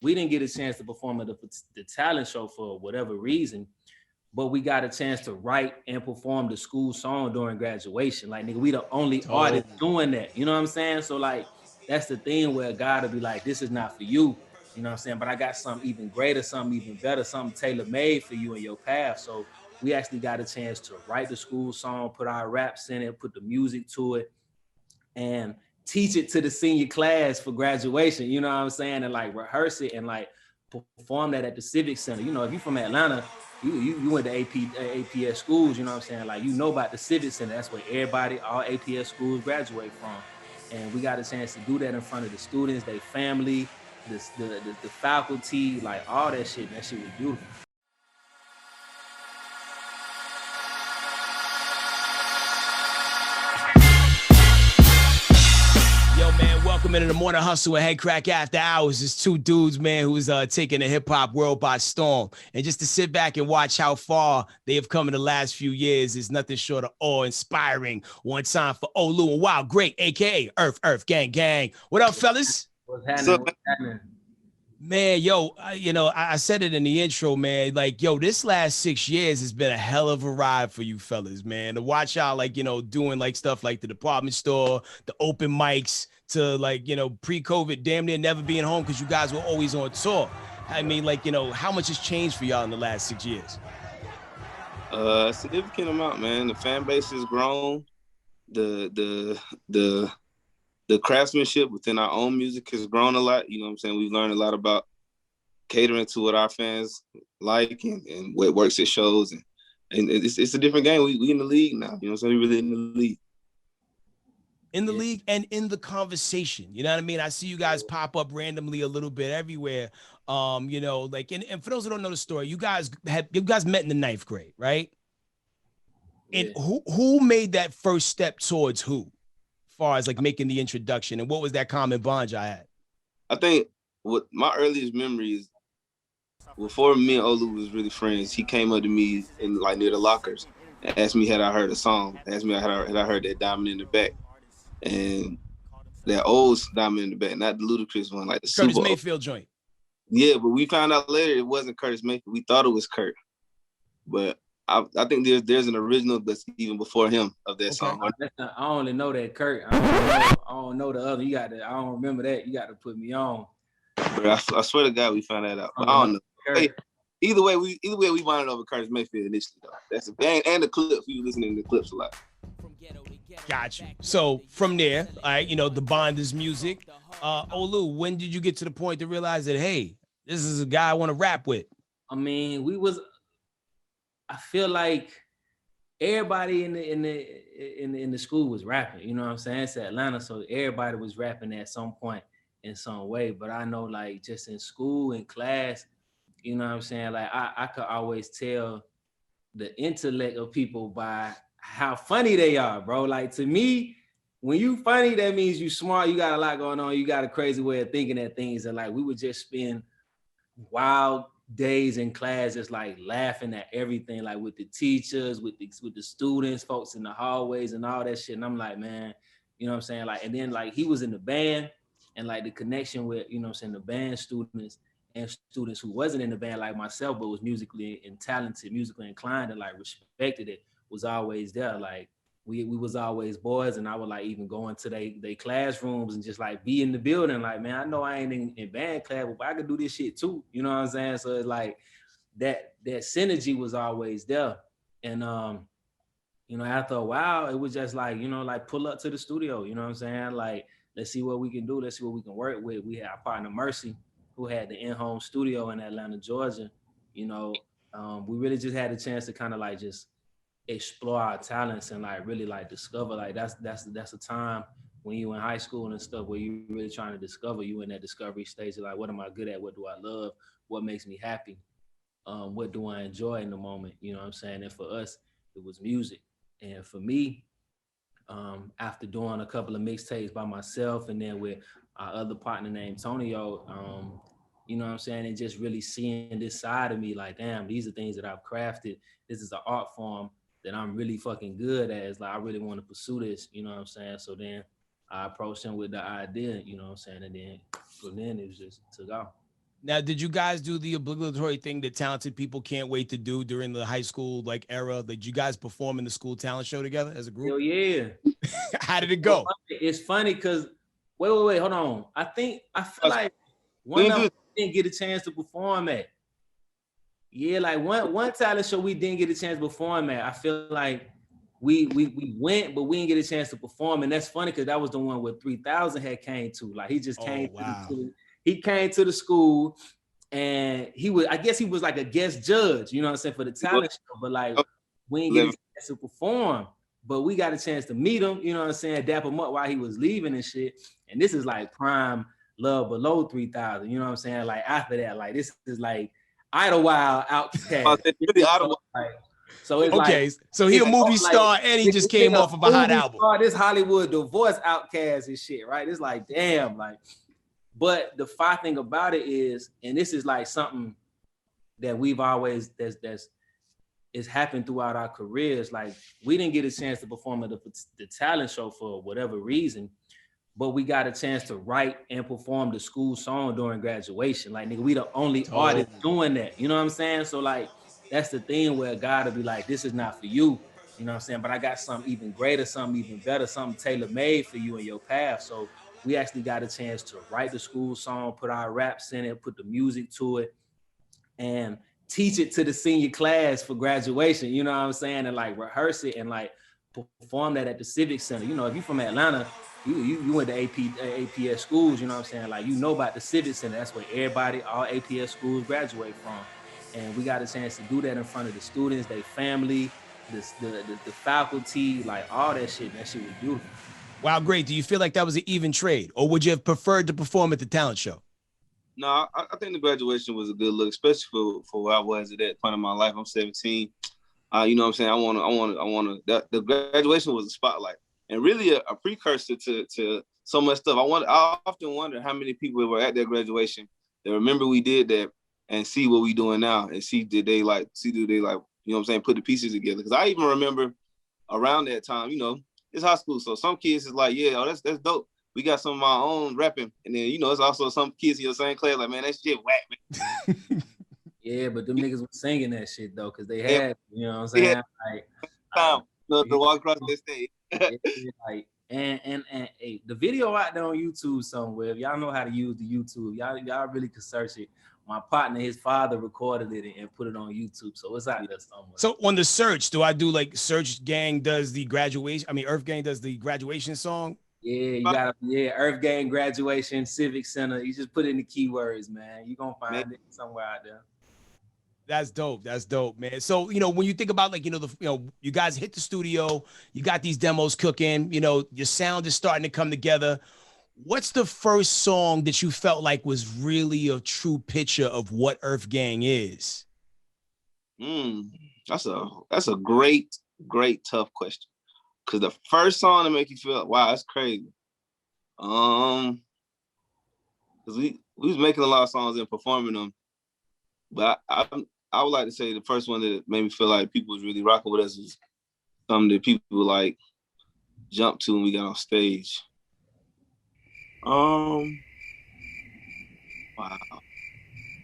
we didn't get a chance to perform at the talent show for whatever reason, but we got a chance to write and perform the school song during graduation. Like, nigga, we the only artists doing that. You know what I'm saying? So like, that's the thing where God will be like, this is not for you. You know what I'm saying? But I got something even greater, something even better, something tailor-made for you in your path. So we actually got a chance to write the school song, put our raps in it, put the music to it, and teach it to the senior class for graduation. You know what I'm saying? And like rehearse it and like perform that at the Civic Center. You know, if you're from Atlanta, you went to APS schools, you know what I'm saying? Like, you know about the Civic Center. That's where everybody, all APS schools graduate from. And we got a chance to do that in front of the students, their family, the faculty, like all that shit. That shit was beautiful. Welcome into the Morning Hustle with Headkrack After Hours. It's two dudes, man, who's taking the hip-hop world by storm. And just to sit back and watch how far they have come in the last few years is nothing short of awe-inspiring. One time for Olu and Wild Great, a.k.a. EarthGang. What up, fellas? What's happening? What's happening? Man, yo, I said it in the intro, man. Like, yo, this last 6 years has been a hell of a ride for you fellas, man. To watch y'all, like, doing like stuff like the department store, the open mics, to like, pre-COVID, damn near never being home because you guys were always on tour. I mean, like, how much has changed for y'all in the last 6 years? A significant amount, man. The fan base has grown. The craftsmanship within our own music has grown a lot. You know what I'm saying? We've learned a lot about catering to what our fans like and what works at shows. And it's a different game. We in the league now. You know what I'm saying? We really in the league. In the league and in the conversation, you know what I mean? I see you guys pop up randomly a little and for those who don't know the story, you guys met in the 9th grade, right? Yeah. And who made that first step towards who, as far as like making the introduction, and what was that common bond y'all had? I think what my earliest memory is, before me and Olu was really friends, he came up to me in like near the lockers and asked me had I heard a song, asked me had I heard that Diamond in the Back. And that old Diamond in the Back, not the ludicrous one, like the Curtis super Mayfield joint. Yeah, but we found out later it wasn't Curtis Mayfield. We thought it was Kurt. But I think there's an original that's even before him of that song. I only know that Kurt. I don't know the other. I don't remember that. You got to put me on. But I swear to God, we found that out. But I don't know. Hey, either way, we wanted over Curtis Mayfield initially, though. That's a band and the clips. We were listening to the clips a lot. Got you. So from there, all right, the bond is music. Olu, when did you get to the point to realize that, hey, this is a guy I want to rap with? I mean, I feel like everybody in the school was rapping. You know what I'm saying? It's Atlanta, so everybody was rapping at some point in some way. But I know, like, just in school and class, you know what I'm saying? Like, I could always tell the intellect of people by how funny they are, bro. Like, to me, when you funny, that means you smart, you got a lot going on, you got a crazy way of thinking at things. And like, we would just spend wild days in class just like laughing at everything, like with the teachers, with the students, folks in the hallways and all that shit. And I'm like, man, you know what I'm saying? Like, and then like he was in the band, and like the connection with, you know what I'm saying, the band students and students who wasn't in the band like myself, but was musically and talented, musically inclined, and like respected it, was always there. Like we was always boys, and I would like even go into they classrooms and just like be in the building. Like, man, I know I ain't in band class, but I could do this shit too. You know what I'm saying? So it's like that synergy was always there. And after a while, it was just like, like pull up to the studio. You know what I'm saying? Like, let's see what we can do. Let's see what we can work with. We had our partner Mercy, who had the in-home studio in Atlanta, Georgia. We really just had a chance to kind of like just explore our talents and like really like discover. Like that's a time when you in high school and stuff where you really trying to discover. You in that discovery stage of like, what am I good at? What do I love? What makes me happy? What do I enjoy in the moment? You know what I'm saying? And for us, it was music. And for me, after doing a couple of mixtapes by myself and then with our other partner named Tonio, you know what I'm saying? And just really seeing this side of me, like, damn, these are things that I've crafted. This is an art form that I'm really fucking good at. It's like, I really want to pursue this, you know what I'm saying? So then I approached him with the idea, you know what I'm saying? And then from then it was just took off. Now, did you guys do the obligatory thing that talented people can't wait to do during the high school like era? Did you guys perform in the school talent show together as a group? Hell yeah. How did it go? It's funny because wait, hold on. I feel like one of them didn't get a chance to perform at. Yeah, like one talent show we didn't get a chance to perform at. I feel like we went, but we didn't get a chance to perform, and that's funny because that was the one where 3000 had came to. Like he just came. Wow. He came to the school, and I guess he was like a guest judge, you know what I'm saying, for the talent show. But like we didn't get a chance to perform, but we got a chance to meet him, you know what I'm saying, dap him up while he was leaving and shit. And this is like prime Love Below 3000, you know what I'm saying? Like after that, like this is like Idlewild OutKast. So it's okay, like, so he a movie star and he just came off of a hot album. This Hollywood divorce OutKast and shit, right? It's like, damn, like, but the fire thing about it is, and this is like something that we've always, it's happened throughout our careers. Like we didn't get a chance to perform at the talent show for whatever reason, but we got a chance to write and perform the school song during graduation. Like, nigga, we the only artist doing that. You know what I'm saying? So like, that's the thing where God will be like, this is not for you. You know what I'm saying? But I got something even greater, something even better, something tailor-made for you in your path. So we actually got a chance to write the school song, put our raps in it, put the music to it, and teach it to the senior class for graduation. You know what I'm saying? And like rehearse it and like perform that at the Civic Center. You know, if you're from Atlanta, you went to APS schools, you know what I'm saying? Like, you know about the Civic Center. That's where everybody, all APS schools graduate from. And we got a chance to do that in front of the students, their family, the faculty, like all that shit. That shit was beautiful. Wow, great. Do you feel like that was an even trade, or would you have preferred to perform at the talent show? No, I think the graduation was a good look, especially for where I was at that point in my life. I'm 17. You know what I'm saying? I want to. The graduation was a spotlight and really a precursor to so much stuff. I often wonder how many people were at that graduation that remember we did that and see what we doing now and do they like, you know what I'm saying, put the pieces together. Because I even remember around that time, you know, it's high school, so some kids is like, yeah, that's dope. We got some of our own rapping, and then you know, it's also some kids in your same class like, man, that shit whack, man. Yeah, but them niggas was singing that shit though, because they had, you know what I'm saying, like, to walk across the stage. Like, and hey, the video out there on YouTube somewhere. If y'all know how to use the YouTube, y'all really could search it. My partner, his father recorded it and put it on YouTube, so it's out there somewhere. So on the search, do I do like EarthGang does the graduation? I mean, EarthGang does the graduation song. Yeah, you got EarthGang graduation, Civic Center. You just put in the keywords, man. You gonna find it somewhere out there. That's dope. That's dope, man. So, you know, when you think about like, you know, you guys hit the studio, you got these demos cooking, you know, your sound is starting to come together. What's the first song that you felt like was really a true picture of what EarthGang is? That's a great tough question. Cause the first song to make you feel, wow, that's crazy. Cause we was making a lot of songs and performing them, but I would like to say the first one that made me feel like people was really rocking with us was something that people like jumped to when we got on stage. Wow.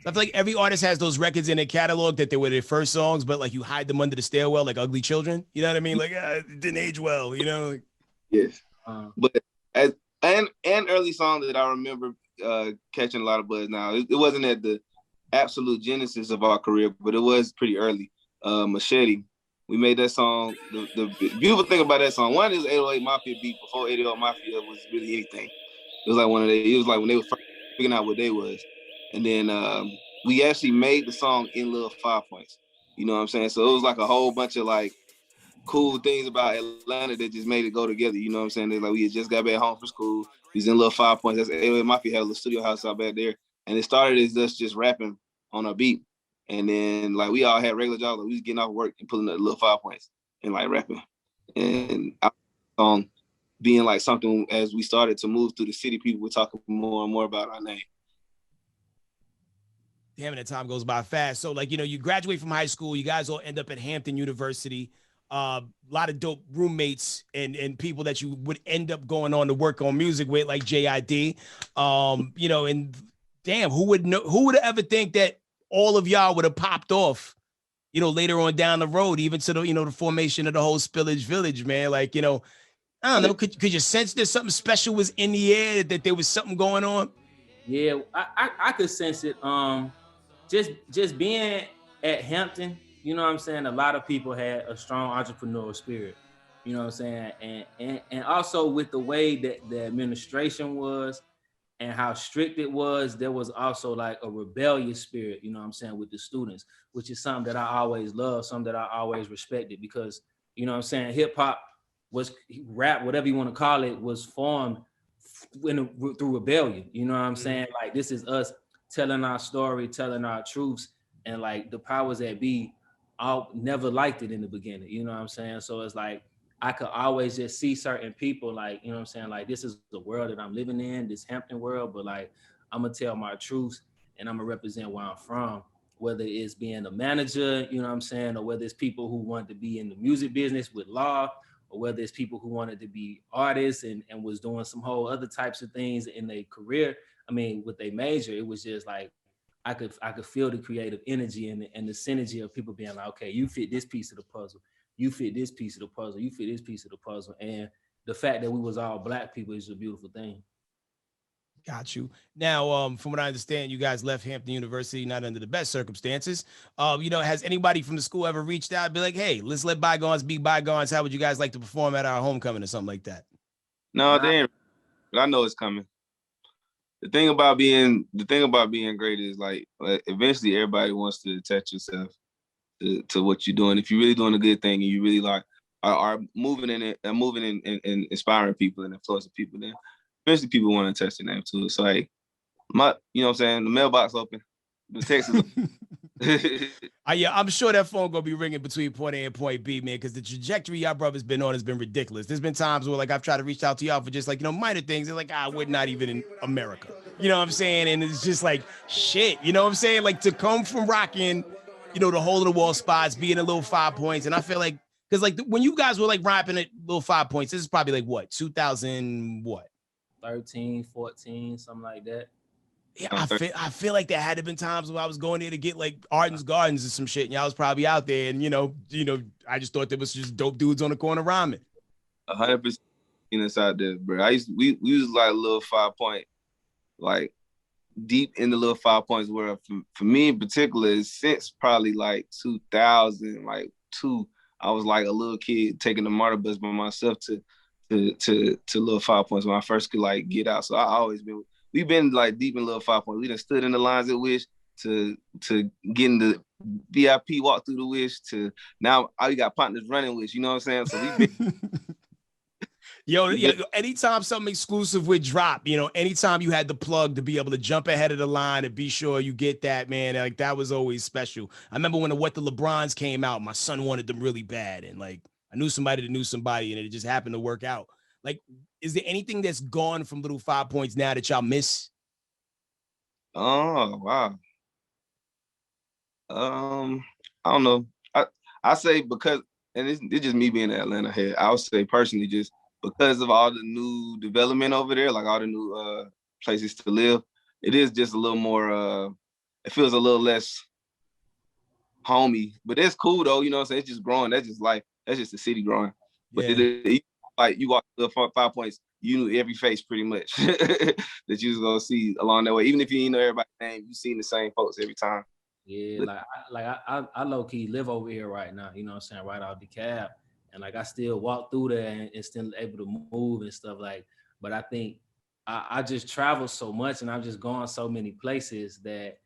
I feel like every artist has those records in their catalog that they were their first songs, but like you hide them under the stairwell like Ugly Children. You know what I mean? Like, it didn't age well, you know? Yes. But and early songs that I remember catching a lot of buzz now. It wasn't at the absolute genesis of our career, but it was pretty early. Machete. We made that song. The beautiful thing about that song, one is 808 Mafia beat before 808 Mafia was really anything. It was like when they were first figuring out what they was. And then we actually made the song in little 5 points. You know what I'm saying? So it was like a whole bunch of like cool things about Atlanta that just made it go together. You know what I'm saying? Like we had just got back home from school. We was in little 5 points. That's 808 Mafia had a little studio house out back there. And it started as us just rapping on our beat. And then like we all had regular jobs. Like, we was getting off work and pulling up little 5 points and like rapping. And our song being like something as we started to move through the city, people were talking more and more about our name. Damn, that time goes by fast. So like, you know, you graduate from high school, you guys all end up at Hampton University. A lot of dope roommates and people that you would end up going on to work on music with, like JID. You know, and damn, who would know? Who would ever think that all of y'all would have popped off, you know, later on down the road, even to the, you know, the formation of the whole Spillage Village, man. Like, you know, I don't know. Could you sense there's something special was in the air, that there was something going on? Yeah, I could sense it. Just being at Hampton, you know what I'm saying? A lot of people had a strong entrepreneurial spirit, you know what I'm saying? And also with the way that the administration was and how strict it was, there was also like a rebellious spirit, you know what I'm saying, with the students, which is something that I always loved, something that I always respected, because, you know what I'm saying, hip hop was, rap, whatever you want to call it, was formed through rebellion, you know what I'm saying? Like, this is us telling our story, telling our truths, and like the powers that be all never liked it in the beginning, you know what I'm saying? So it's like I could always just see certain people, like, you know what I'm saying, like, this is the world that I'm living in, this Hampton world, but like I'm gonna tell my truths and I'm gonna represent where I'm from, whether it's being a manager, you know what I'm saying, or whether it's people who want to be in the music business with law, or whether it's people who wanted to be artists and was doing some whole other types of things in their career. I mean, with their major, it was just like I could feel the creative energy and the synergy of people being like, okay, you fit this piece of the puzzle, you fit this piece of the puzzle, you fit this piece of the puzzle. And the fact that we was all Black people is a beautiful thing. Got you. Now, from what I understand, you guys left Hampton University not under the best circumstances. You know, has anybody from the school ever reached out and be like, hey, let's let bygones be bygones? How would you guys like to perform at our homecoming or something like that? No, they ain't, but I know it's coming. The thing about being great is like eventually everybody wants to attach yourself to what you're doing. If you're really doing a good thing and you really like are moving in it, moving and inspiring people and influencing people, then eventually people want to attach their name to it. So like you know what I'm saying, the mailbox open, the text is Yeah, I'm sure that phone gonna be ringing between point A and point B, man, because the trajectory y'all brothers been on has been ridiculous. There's been times where like I've tried to reach out to y'all for just like, you know, minor things. They're like, we're not even in America. You know what I'm saying? And it's just like shit, you know what I'm saying? Like to come from rocking, you know, the hole in the wall spots, being a little 5 points. And I feel like because like when you guys were like rapping at little 5 points, this is probably like what, 2000 what? 13, 14, something like that. Yeah, I feel like there had to been times when I was going there to get like Arden's Gardens or some shit, and y'all was probably out there, and you know, I just thought there was just dope dudes on the corner rhyming. 100% inside there, bro. We was like a little 5 point, like deep in the little 5 points where for me in particular, since probably like 2000, like I was like a little kid taking the MARTA bus by myself to little 5 points when I first could like get out. So we've been like deep in little 5 points. We done stood in the lines at Wish to getting the VIP walk through the Wish to now all you got partners running Wish, you know what I'm saying? So we've been Yo, anytime something exclusive would drop, you know, anytime you had the plug to be able to jump ahead of the line and be sure you get that, man, like that was always special. I remember when What the LeBrons came out, my son wanted them really bad. And like, I knew somebody that knew somebody and it just happened to work out. Like, is there anything that's gone from little 5 points now that y'all miss? Oh, wow. I don't know. I say because, and it's just me being an Atlanta head, I would say personally just because of all the new development over there, like all the new places to live, it is just a little more, it feels a little less homey. But it's cool though, you know what I'm saying? It's just growing. That's just life. That's just the city growing. But like you walk the 5 points, you knew every face pretty much that you was gonna see along that way. Even if you didn't know everybody's name, you seen the same folks every time. Yeah, I low key live over here right now, you know what I'm saying, right out the cab. And like I still walk through there and still able to move and stuff like, but I think I just travel so much and I've just gone so many places that,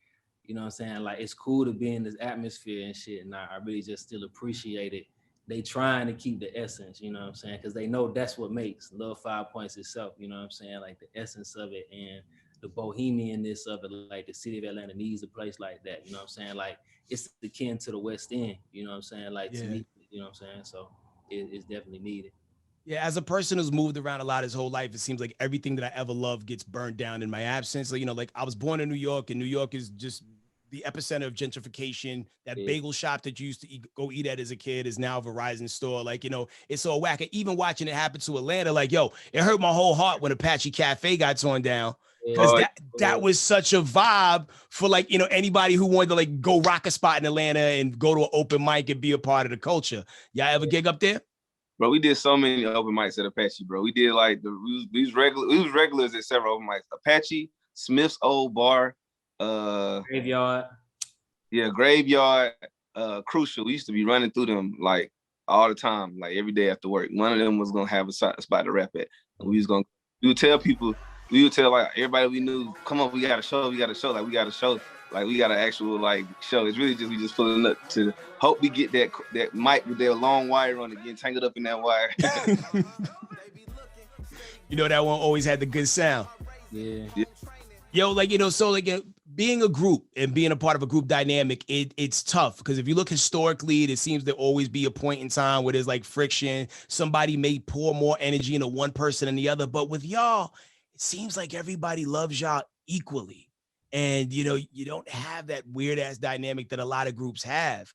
you know what I'm saying, like it's cool to be in this atmosphere and shit. And I really just still appreciate it. They trying to keep the essence, you know what I'm saying? Because they know that's what makes Little 5 Points itself, you know what I'm saying? Like the essence of it and the bohemianness of it, like the city of Atlanta needs a place like that, you know what I'm saying? Like it's akin to the West End, you know what I'm saying? Like to me, you know what I'm saying? So it's definitely needed. Yeah, as a person who's moved around a lot his whole life, it seems like everything that I ever loved gets burned down in my absence. Like, you know, like I was born in New York, and New York is just the epicenter of gentrification. That bagel shop that you used to go eat at as a kid is now a Verizon store. Like, you know, it's so whack. Even watching it happen to Atlanta, like, yo, it hurt my whole heart when Apache Cafe got torn down. Because that was such a vibe for like, you know, anybody who wanted to like go rock a spot in Atlanta and go to an open mic and be a part of the culture. Y'all ever gig up there? Bro, we did so many open mics at Apache, bro. We did like we was regulars at several open mics. Apache, Smith's Old Bar, Graveyard. Yeah, Graveyard, Crucial. We used to be running through them like all the time, like every day after work. One of them was gonna have a spot to rap at. And we would tell people, we would tell like everybody we knew, come on, we got a show, like we got an actual like show. It's really just we just pulling up to hope we get that mic with their long wire on it, getting tangled up in that wire. You know, that one always had the good sound. Yeah. Yo, like, you know, so like being a group and being a part of a group dynamic, it's tough because if you look historically, there seems to always be a point in time where there's like friction. Somebody may pour more energy into one person than the other, but with y'all, it seems like everybody loves y'all equally. And, you know, you don't have that weird ass dynamic that a lot of groups have.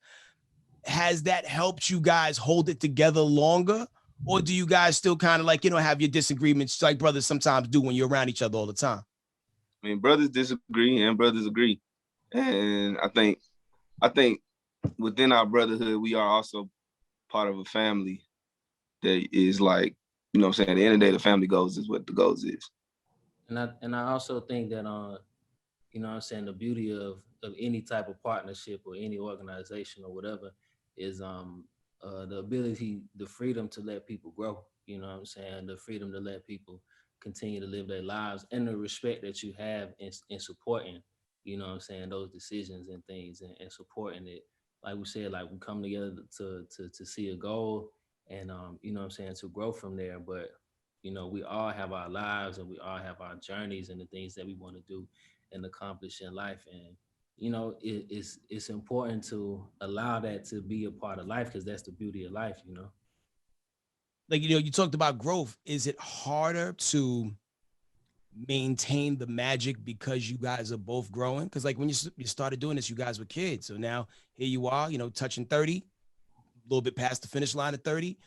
Has that helped you guys hold it together longer? Or do you guys still kind of like, you know, have your disagreements like brothers sometimes do when you're around each other all the time? I mean, brothers disagree and brothers agree. And I think within our brotherhood, we are also part of a family that is like, you know what I'm saying, at the end of the day, the family goals is what the goals is. And I also think that, you know what I'm saying, the beauty of any type of partnership or any organization or whatever is the ability, the freedom to let people grow, you know what I'm saying, the freedom to let people continue to live their lives, and the respect that you have in supporting, you know what I'm saying, those decisions and things, and supporting it. Like we said, like we come together to see a goal and, you know what I'm saying, to grow from there. But, you know, we all have our lives and we all have our journeys and the things that we want to do and accomplish in life. And, you know, it's important to allow that to be a part of life, because that's the beauty of life, you know. Like, you know, you talked about growth. Is it harder to maintain the magic because you guys are both growing? Because like when you started doing this, you guys were kids. So now here you are, you know, touching 30, a little bit past the finish line of 30,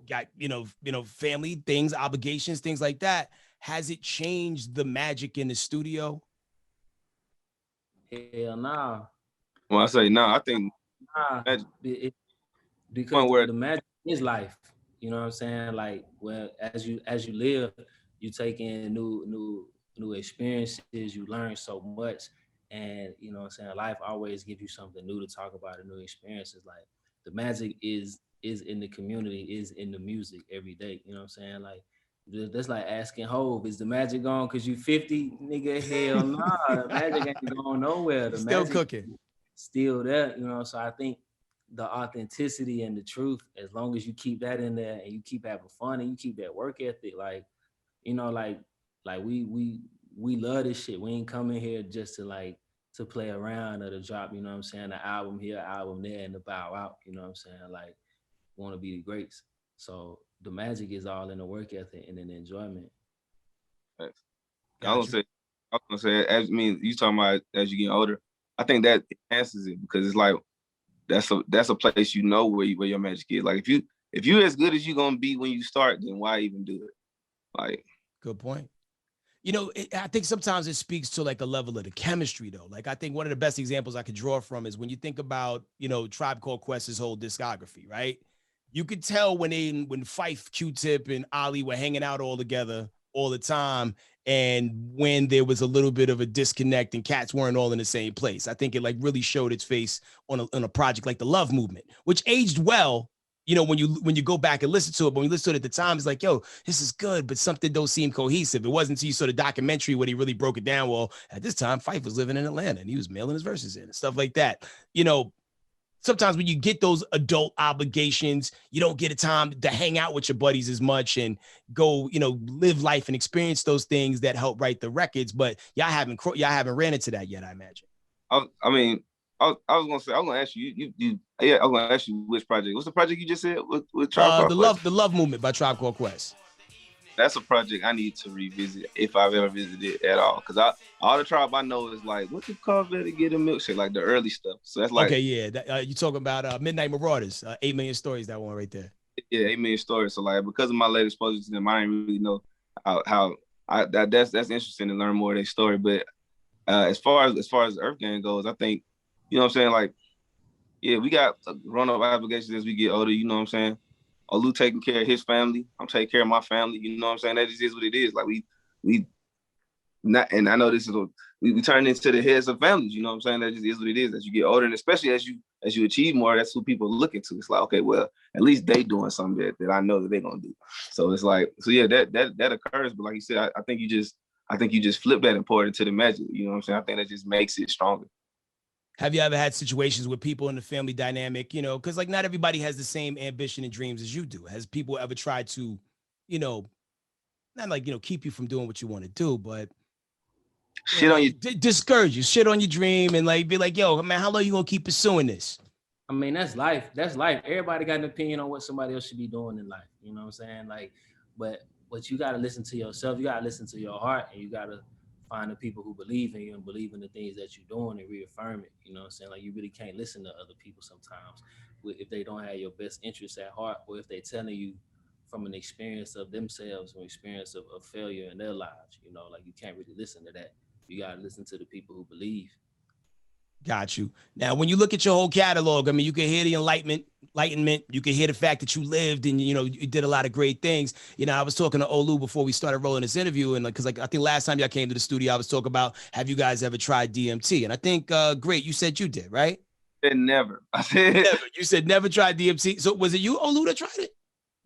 got, you know, family things, obligations, things like that. Has it changed the magic in the studio? Hell nah. Well, I say no, I think because the magic is life. You know what I'm saying? Like, well, as you live, you take in new experiences, you learn so much. And you know what I'm saying, life always gives you something new to talk about and new experiences. Like the magic is in the community, is in the music every day. You know what I'm saying? Like that's like asking Hov, is the magic gone because you 50? Nigga, hell nah, the magic ain't going nowhere. The still magic cooking. Still there, you know. So I think the authenticity and the truth, as long as you keep that in there and you keep having fun and you keep that work ethic, like, you know, like we love this shit. We ain't coming here just to play around or to drop, you know what I'm saying, an album here, album there, and to bow out, you know what I'm saying? Like, want to be the greats. So the magic is all in the work ethic and in the enjoyment. Thanks. I was gonna say, as you talking about as you get older, I think that enhances it, because it's like that's a place, you know, where your magic is. Like if you as good as you gonna be when you start, then why even do it? Like, good point. You know, I think sometimes it speaks to like a level of the chemistry though. Like I think one of the best examples I could draw from is when you think about, you know, Tribe Called Quest's whole discography, right? You could tell when Phife, Q-Tip, and Ali were hanging out all together all the time, and when there was a little bit of a disconnect and cats weren't all in the same place. I think it like really showed its face on a project like the Love Movement, which aged well. You know, when you go back and listen to it, but when you listen to it at the time, it's like, yo, this is good, but something don't seem cohesive. It wasn't until you saw the documentary when he really broke it down. Well, at this time, Phife was living in Atlanta and he was mailing his verses in and stuff like that. You know, sometimes when you get those adult obligations, you don't get a time to hang out with your buddies as much and go, you know, live life and experience those things that help write the records. But y'all haven't ran into that yet, I imagine. I was gonna say, I was gonna ask you, I was gonna ask you which project. What's the project you just said with Tribe Called Quest? The Love Movement by Tribe Called Quest. That's a project I need to revisit if I've ever visited at all. Cause all the Tribe I know is like, what the call better get a milkshake, like the early stuff. So that's like, okay, yeah. You talking about Midnight Marauders, 8 Million Stories, that one right there. Yeah, 8 Million Stories. So like, because of my late exposure to them, I didn't really know how that's interesting to learn more of their story. But as far as EarthGang goes, I think, you know what I'm saying, like, yeah, we got grown-up obligations as we get older, you know what I'm saying? Olu taking care of his family, I'm taking care of my family, you know what I'm saying? That just is what it is. Like we not, and I know this is we turn into the heads of families, you know what I'm saying? That just is what it is as you get older, and especially as you achieve more, that's who people look into. It's like, okay, well, at least they doing something that I know that they're gonna do. So it's like, so yeah, that occurs, but like you said, I think you just flip that and pour it into the magic, you know what I'm saying? I think that just makes it stronger. Have you ever had situations with people in the family dynamic, you know, because like not everybody has the same ambition and dreams as you do. Has people ever tried to, you know, not like, you know, keep you from doing what you want to do, but shit on you, discourage you, shit on your dream, and like be like, yo, man, how long you gonna keep pursuing this? I mean, that's life. That's life. Everybody got an opinion on what somebody else should be doing in life. You know what I'm saying? Like, but you gotta listen to yourself. You gotta listen to your heart, and you gotta find the people who believe in you and believe in the things that you're doing and reaffirm it. You know what I'm saying? Like, you really can't listen to other people sometimes if they don't have your best interests at heart, or if they're telling you from an experience of themselves or experience of failure in their lives. You know, like, you can't really listen to that. You gotta listen to the people who believe. Got you. Now, when you look at your whole catalog, I mean, you can hear the enlightenment. You can hear the fact that you lived and, you know, you did a lot of great things. You know, I was talking to Olu before we started rolling this interview, and like, cause like, I think last time y'all came to the studio, I was talking about, have you guys ever tried DMT? And I think, great, you said you did, right? I said never. I said never. You said never tried DMT. So was it you, Olu, that tried it?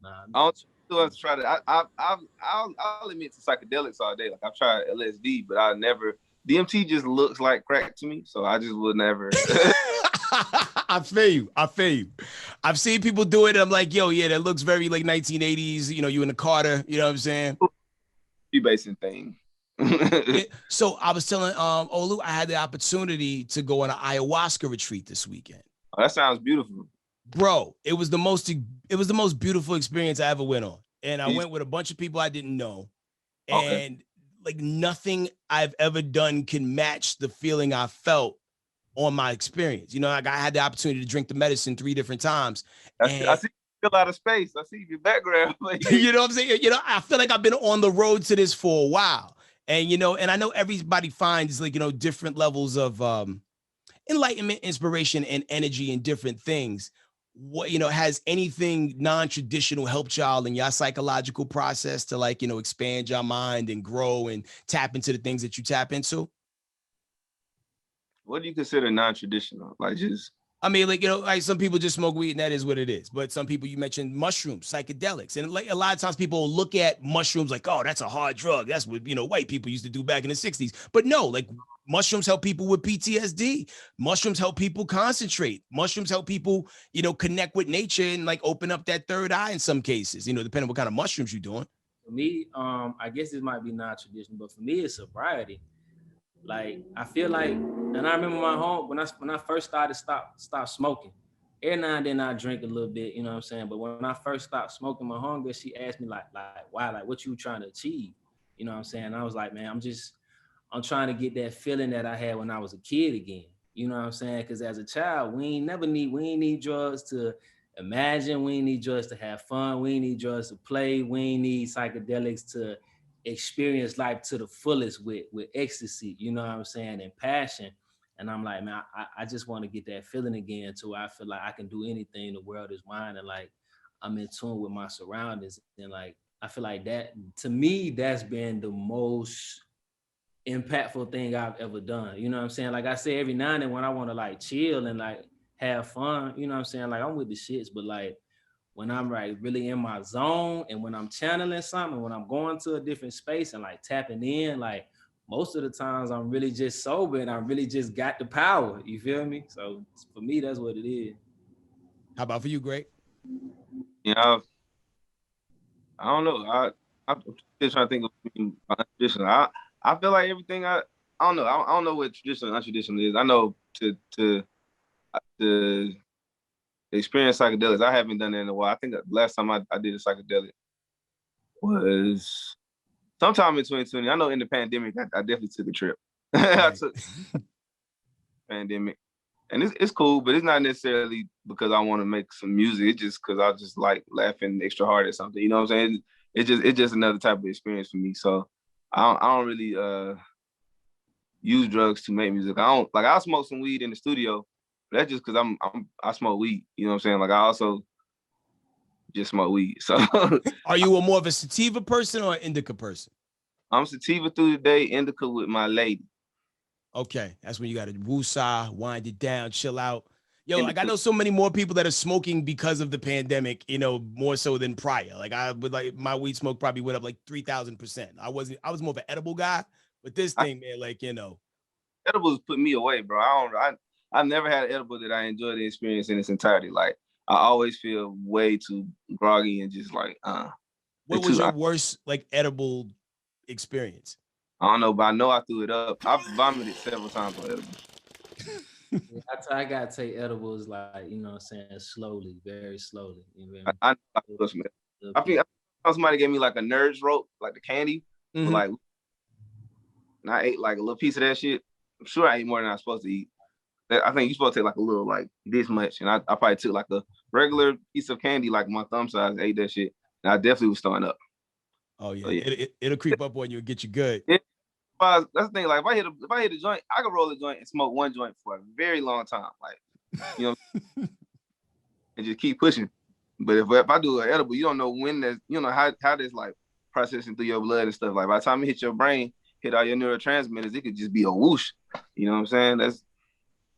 Nah, I don't still have to try to. I'll admit to psychedelics all day. Like, I've tried LSD, but I never. DMT just looks like crack to me, so I just would never. I feel you. I've seen people do it, and I'm like, yo, yeah, that looks very like 1980s. You know, you in the Carter. You know what I'm saying? Basing thing. Yeah, so I was telling Olu, I had the opportunity to go on an ayahuasca retreat this weekend. Oh, that sounds beautiful, bro. It was the most beautiful experience I ever went on, and I went with a bunch of people I didn't know, and like nothing I've ever done can match the feeling I felt on my experience. You know, like I had the opportunity to drink the medicine 3 different times. I see you fill out of space. I see your background. You know what I'm saying? You know, I feel like I've been on the road to this for a while. And, you know, and I know everybody finds like, you know, different levels of enlightenment, inspiration, and energy in different things. What, you know, has anything non-traditional helped y'all in your psychological process to like, you know, expand your mind and grow and tap into the things that you tap into? What do you consider non-traditional? Like, just, I mean, like, you know, like some people just smoke weed and that is what it is. But some people, you mentioned mushrooms, psychedelics. And like a lot of times people look at mushrooms like, oh, that's a hard drug. That's what, you know, white people used to do back in the 60s. But no, like mushrooms help people with PTSD. Mushrooms help people concentrate. Mushrooms help people, you know, connect with nature and like open up that third eye in some cases, you know, depending on what kind of mushrooms you're doing. For me, I guess this might be non-traditional, but for me, it's sobriety. Like, I feel like, and I remember my home when I first started stop smoking. Every now and then I drink a little bit, you know what I'm saying? But when I first stopped smoking, my homegirl, she asked me like why, like what you trying to achieve? You know what I'm saying? And I was like, man, I'm trying to get that feeling that I had when I was a kid again. You know what I'm saying? Because as a child, we ain't need drugs to imagine. We ain't need drugs to have fun. We ain't need drugs to play. We ain't need psychedelics to experience life to the fullest with ecstasy, you know what I'm saying, and passion. And I'm like, man, I just want to get that feeling again too. I feel like I can do anything. The world is mine, and like I'm in tune with my surroundings. And like I feel like that, to me, that's been the most impactful thing I've ever done. You know what I'm saying? Like I say, every now and then when I want to like chill and like have fun, you know what I'm saying? Like I'm with the shits, but like when I'm like really in my zone and when I'm channeling something, when I'm going to a different space and like tapping in, like most of the times I'm really just sober and I really just got the power. You feel me? So for me, that's what it is. How about for you, Greg? Yeah, I don't know. I'm still trying to think of traditional. I feel like everything I don't know. I don't know what traditional and untraditional is. I know to experience psychedelics. I haven't done that in a while. I think the last time I did a psychedelic was sometime in 2020. I know in the pandemic, I definitely took a trip. I took pandemic. And it's cool, but it's not necessarily because I want to make some music. It's just because I just like laughing extra hard at something. You know what I'm saying? It's just another type of experience for me. So I don't really use drugs to make music. I'll smoke some weed in the studio, but that's just because I smoke weed. You know what I'm saying? Like I also just smoke weed. So are you a more of a sativa person or an indica person? I'm sativa through the day, indica with my lady. Okay, that's when you got to woosah, wind it down, chill out. Yo, like I know so many more people that are smoking because of the pandemic, you know, more so than prior. Like I would like my weed smoke probably went up like 3,000%. I was more of an edible guy, but this thing, man, like, you know. Edibles put me away, bro. I never had an edible that I enjoyed the experience in its entirety. Like I always feel way too groggy and just like What was your worst like edible experience? I don't know, but I know I threw it up. I've vomited several times on edibles. Yeah, I gotta take edibles like, you know what I'm saying, slowly, very slowly. You know, I think somebody gave me like a Nerds rope, like the candy, but like, and I ate like a little piece of that shit. I'm sure I ate more than I was supposed to eat. I think you're supposed to take like a little, like this much, and I probably took like a regular piece of candy, like my thumb size, ate that shit, and I definitely was throwing up. Oh yeah, so, yeah. It'll creep up on you and get you good. Yeah. That's the thing. Like if I hit a joint, I can roll a joint and smoke one joint for a very long time. Like, you know, and just keep pushing. But if I do an edible, you don't know when there's, you know, how this like processing through your blood and stuff. Like by the time it hit your brain, hit all your neurotransmitters, it could just be a whoosh. You know what I'm saying? That's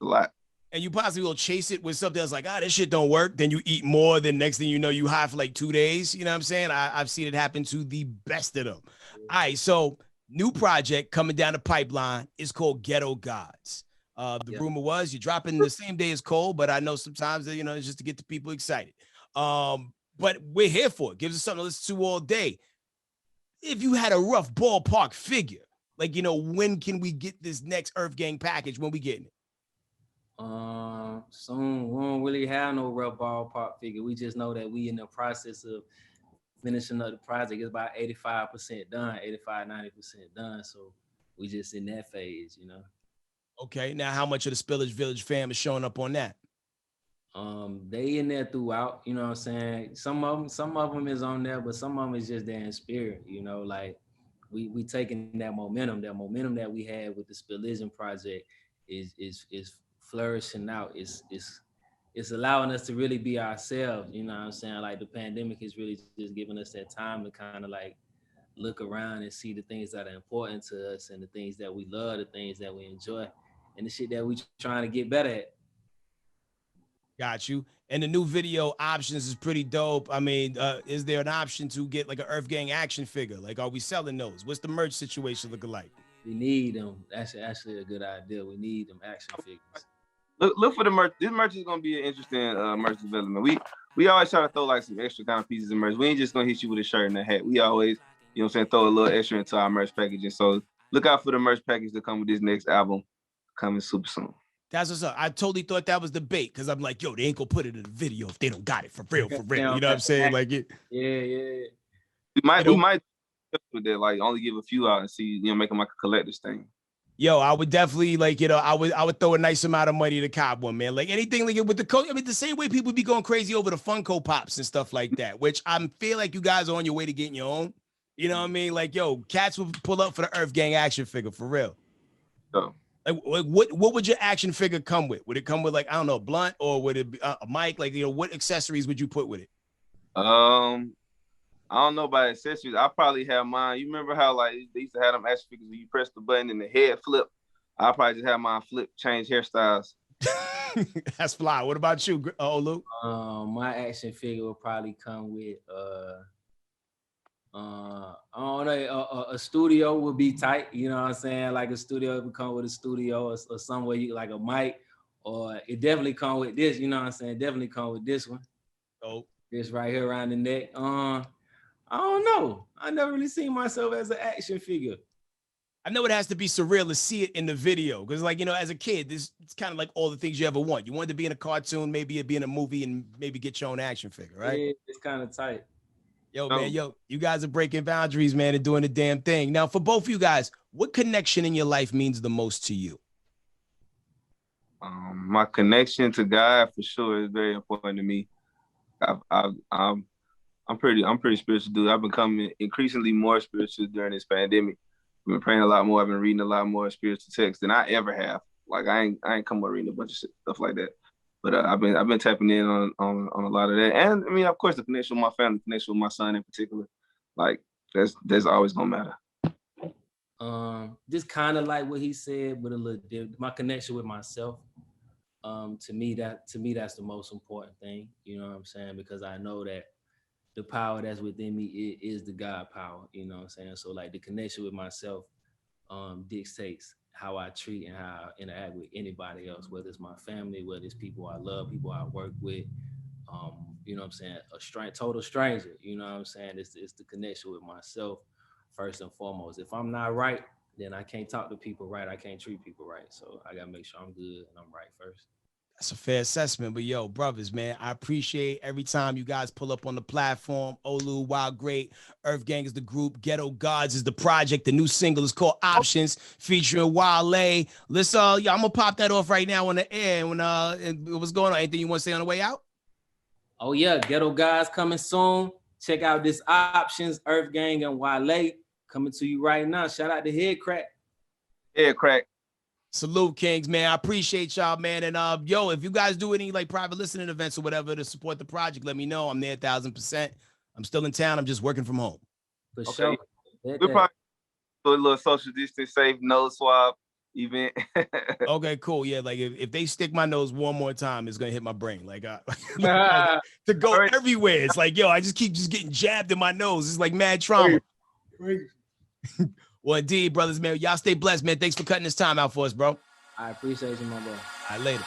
a lot. And you possibly will chase it with something that's like, this shit don't work. Then you eat more. Then next thing you know, you high for like 2 days. You know what I'm saying? I've seen it happen to the best of them. All right, so new project coming down the pipeline is called Ghetto Gods. The rumor was you're dropping the same day as Cole, but I know sometimes, you know, it's just to get the people excited. But we're here for it. Gives us something to listen to all day. If you had a rough ballpark figure, like, you know, when can we get this next EarthGang package? When we getting it? Soon. We don't really have no rough ballpark figure. We just know that we in the process of finishing up the project. It's about 85% done, 85-90% done. So we just in that phase, you know. Okay. Now, how much of the Spillage Village fam is showing up on that? They in there throughout, you know what I'm saying? Some of them is on there, but some of them is just there in spirit, you know, like we taking that momentum that we had with the Spillage project is flourishing out. It's allowing us to really be ourselves, you know what I'm saying? Like the pandemic is really just giving us that time to kind of like look around and see the things that are important to us and the things that we love, the things that we enjoy, and the shit that we trying to get better at. Got you. And the new video options is pretty dope. I mean, is there an option to get like an EarthGang action figure? Like, are we selling those? What's the merch situation looking like? We need them. That's actually a good idea. We need them action figures. Look for the merch. This merch is gonna be an interesting merch development. We always try to throw like some extra kind of pieces of merch. We ain't just gonna hit you with a shirt and a hat. We always, you know what I'm saying, throw a little extra into our merch package. And so look out for the merch package to come with this next album coming super soon. That's what's up. I totally thought that was the bait because I'm like, yo, they ain't gonna put it in the video if they don't got it for real, for real. You know what I'm saying? Like it. Yeah. We might with that, like only give a few out and see, you know, make them like a collector's thing. Yo, I would definitely like, you know, I would throw a nice amount of money to cop one, man. Like anything like with the code. I mean, the same way people be going crazy over the Funko Pops and stuff like that, which I feel like you guys are on your way to getting your own. You know what I mean? Like, yo, cats will pull up for the EarthGang action figure for real. So. Like what would your action figure come with? Would it come with like, I don't know, a blunt, or would it be a mic? Like, you know, what accessories would you put with it? I don't know about accessories. I probably have mine. You remember how like they used to have them action figures where you press the button and the head flip? I'll probably just have mine flip, change hairstyles. That's fly. What about you, Olu? My action figure will probably come with I don't know, a studio would be tight, you know what I'm saying? Like a studio would come with a studio or somewhere you like a mic, or it definitely come with this, you know what I'm saying? Definitely come with this one. Oh, this right here around the neck. I don't know. I never really seen myself as an action figure. I know it has to be surreal to see it in the video because, like, you know, as a kid, it's kind of like all the things you ever want. You wanted to be in a cartoon, maybe it'd be in a movie, and maybe get your own action figure, right? Yeah, it's kind of tight. Yo, man, you guys are breaking boundaries, man, and doing the damn thing. Now, for both of you guys, what connection in your life means the most to you? My connection to God, for sure, is very important to me. I'm pretty spiritual dude. I've become increasingly more spiritual during this pandemic. I've been praying a lot more. I've been reading a lot more spiritual texts than I ever have. Like I ain't come up reading a bunch of stuff like that. But I've been tapping in on a lot of that. And I mean, of course, the connection with my family, the connection with my son in particular, like that's always gonna matter. Just kind of like what he said, but a little different. My connection with myself. To me, that's the most important thing. You know what I'm saying? Because I know that the power that's within me is the God power. You know what I'm saying? So like the connection with myself dictates how I treat and how I interact with anybody else, whether it's my family, whether it's people I love, people I work with. You know what I'm saying? Total stranger. You know what I'm saying? It's the connection with myself first and foremost. If I'm not right, then I can't talk to people right. I can't treat people right. So I gotta make sure I'm good and I'm right first. That's a fair assessment. But yo, brothers, man, I appreciate every time you guys pull up on the platform. Olu, Wild Great, EarthGang is the group, Ghetto Gods is the project. The new single is called Options, featuring Wale. Let's I'm gonna pop that off right now on the air. And what's going on? Anything you want to say on the way out? Oh yeah, Ghetto Gods coming soon. Check out this Options, EarthGang and Wale coming to you right now. Shout out to Headkrack. Headkrack. Salute, Kings, man. I appreciate y'all, man. And yo, if you guys do any like private listening events or whatever to support the project, let me know. I'm there 1,000%. I'm still in town. I'm just working from home. For sure. We'll probably do a little social distance, safe nose swab event. Okay, cool. Yeah, like if they stick my nose one more time, it's gonna hit my brain. Like to go everywhere. It's like, yo, I just keep getting jabbed in my nose. It's like mad trauma. Well, indeed, brothers, man. Y'all stay blessed, man. Thanks for cutting this time out for us, bro. I appreciate you, my bro. All right, later.